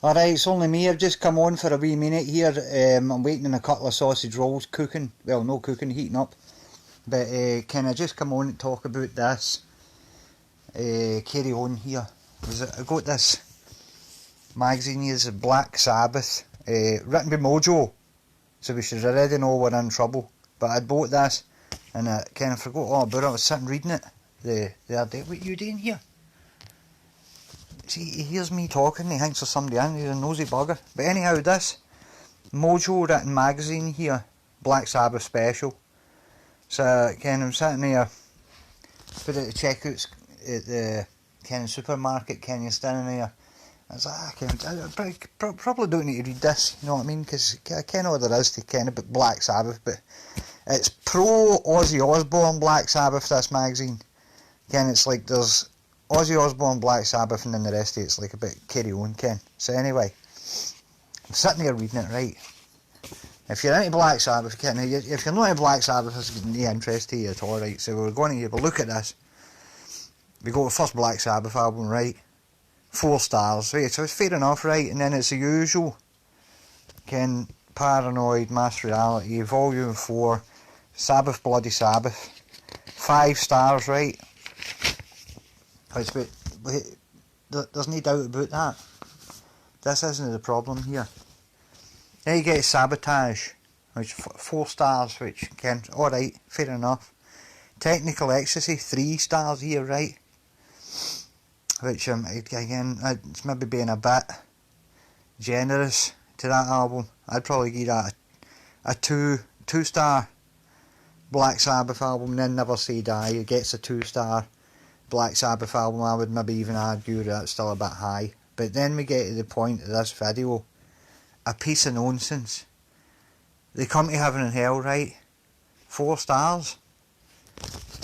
Alright, it's only me. I've just come on for a wee minute here. I'm waiting on a couple of sausage rolls cooking. Well, no cooking, heating up. But can I just come on and talk about this? Carry on here. I got this magazine here, it's Black Sabbath, written by Mojo. So we should already know we're in trouble. But I'd bought this and I kind of forgot all about it. I was sitting reading it the other day. What are you doing here? See, he hears me talking, he thinks there's somebody in, he's a nosy bugger. But anyhow, this Mojo written magazine here, Black Sabbath special. So, I'm sitting here, put it to checkouts at the supermarket, you're standing there. I was like, I probably don't need to read this, you know what I mean? Because I ken all there is to about Black Sabbath, but it's pro Ozzy Osbourne Black Sabbath, this magazine. It's like there's Ozzy Osbourne, Black Sabbath, and then the rest of it's like a bit carry on, So anyway, I'm sitting here reading it, right? If you're into Black Sabbath, if you're not into Black Sabbath, it's no interest to you at all, right? So we're going to have a look at this. We got the first Black Sabbath album, right? 4 stars, right? So it's fair enough, right? And then it's the usual, Paranoid, Mass Reality, Volume 4, Sabbath Bloody Sabbath, 5 stars, right? There's no doubt about that. This isn't the problem here. Then you get Sabotage, which 4 stars, which alright, fair enough. Technical Ecstasy, 3 stars here, right? Which again, it's maybe being a bit generous to that album. I'd probably give that a 2-star Black Sabbath album, and then Never Say Die. It gets a 2-star Black Sabbath album. I would maybe even argue that's still a bit high. But then we get to the point of this video, a piece of nonsense. They come to Heaven and Hell, right? 4 stars.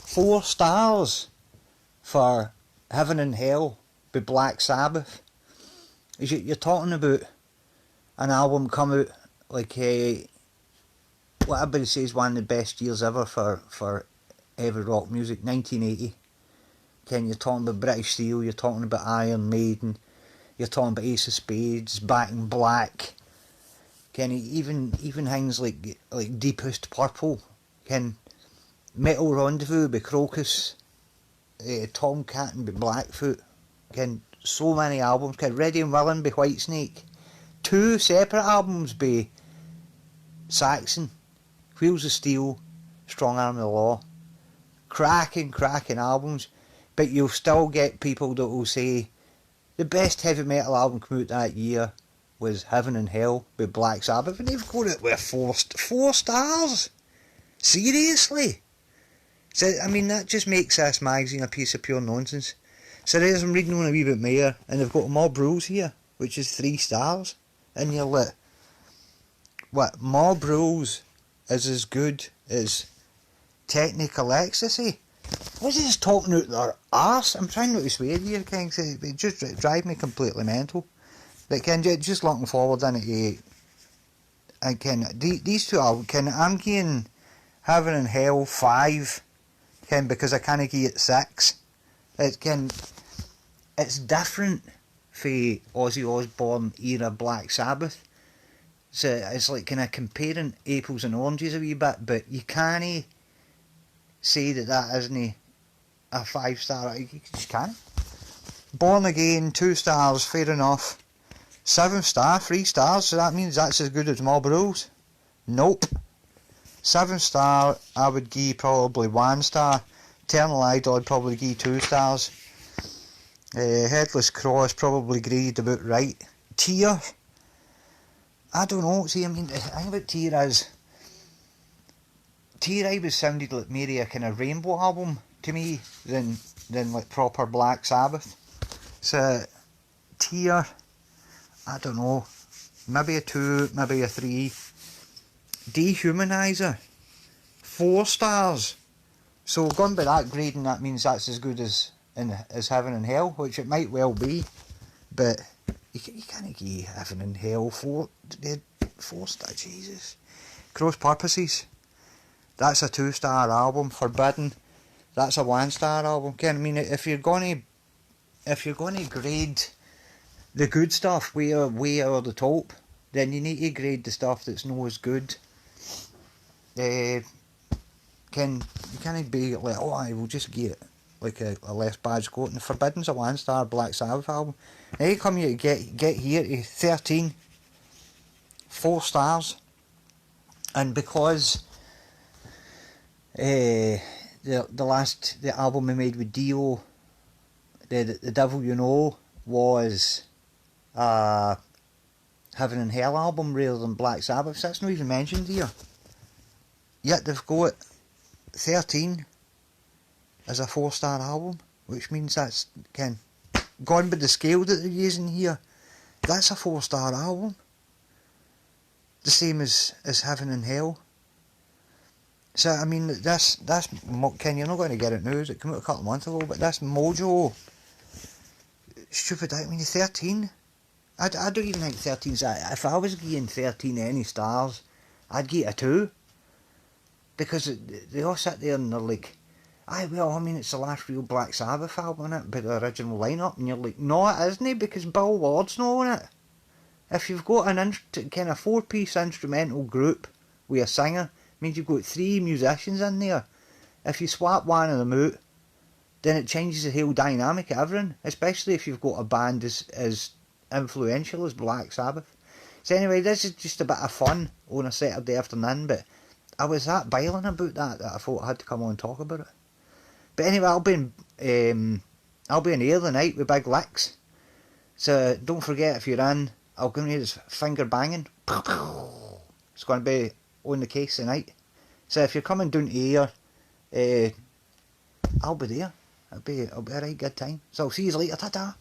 4 stars for Heaven and Hell by Black Sabbath. You're talking about an album come out like what everybody says one of the best years ever for heavy rock music, 1980. You're talking about British Steel, you're talking about Iron Maiden, you're talking about Ace of Spades, Back in Black. Even things like Deepest Purple, Metal Rendezvous by Crocus, Tomcat and by Blackfoot. So many albums. Ready and Willing by Whitesnake. 2 separate albums by Saxon. Wheels of Steel, Strong Arm of the Law. Cracking albums. But you'll still get people that will say the best heavy metal album come out that year was Heaven and Hell by Black Sabbath, and they've got it with 4 stars. Seriously? So I mean, that just makes this magazine a piece of pure nonsense. So as I'm reading on a wee bit more, and they've got Mob Rules here, which is 3 stars, and you're like, what? Mob Rules is as good as Technical Ecstasy? What is this talking out their arse? I'm trying not to swear here, it just drives me completely mental. But just looking forward into these 2 albums, I'm getting Heaven and Hell 5, because I can't give it 6. It's different for Ozzy Osbourne era Black Sabbath. So it's like comparing apples and oranges a wee bit, but you can't say that isn't a 5-star. You just can't. Born Again, 2 stars, fair enough. 7 star, 3 stars, so that means that's as good as Mob Rules? Nope. 7 star, I would give probably 1 star. Eternal Idol, I'd probably give 2 stars. Headless Cross, probably graded about right. Tear, I don't know. See, I mean, the thing about Tear is, Tear always sounded like maybe a rainbow album to me than like proper Black Sabbath. So, Tear, I don't know, maybe a 2, maybe a 3. Dehumanizer, 4 stars. So going by that grading, that means that's as good as Heaven and Hell, which it might well be, but you can't give Heaven and Hell 4 stars. Jesus. Cross Purposes, that's a 2-star album. Forbidden, that's a 1-star album. I mean, if you're going to grade the good stuff way over the top, then you need to grade the stuff that's not as good. You can't be like, oh, I will just get like a less bad score. And the Forbidden's a 1-star Black Sabbath album. Now you come here to get here to 13, 4 stars, and because the album we made with Dio, the Devil You Know, was Heaven and Hell album rather than Black Sabbath. So that's not even mentioned here. Yet they've got 13 as a 4-star album, which means that's gone by the scale that they're using here. That's a 4-star album, the same as Heaven and Hell. So I mean, that's Ken, you're not going to get it now. It came out a couple of months ago, but that's Mojo. Stupid. I mean, 13. I don't even think 13's that. If I was giving 13 any stars, I'd give it a 2. Because they all sit there and they're like, well, I mean, it's the last real Black Sabbath album, isn't it? But the original lineup, and you're like, no, it isn't, because Bill Ward's not on it. If you've got an kind of 4-piece instrumental group with a singer, means you've got 3 musicians in there. If you swap one of them out, then it changes the whole dynamic of everything, especially if you've got a band as influential as Black Sabbath. So anyway, this is just a bit of fun on a Saturday afternoon, but I was that biling about that I thought I had to come on and talk about it. But anyway, I'll be in Ayr the night with Big Licks. So don't forget, if you're in, I'll give you this finger banging. It's going to be on the case tonight. So if you're coming down to Ayr, I'll be there. It'll be a right good time. So I'll see you later. Ta-ta.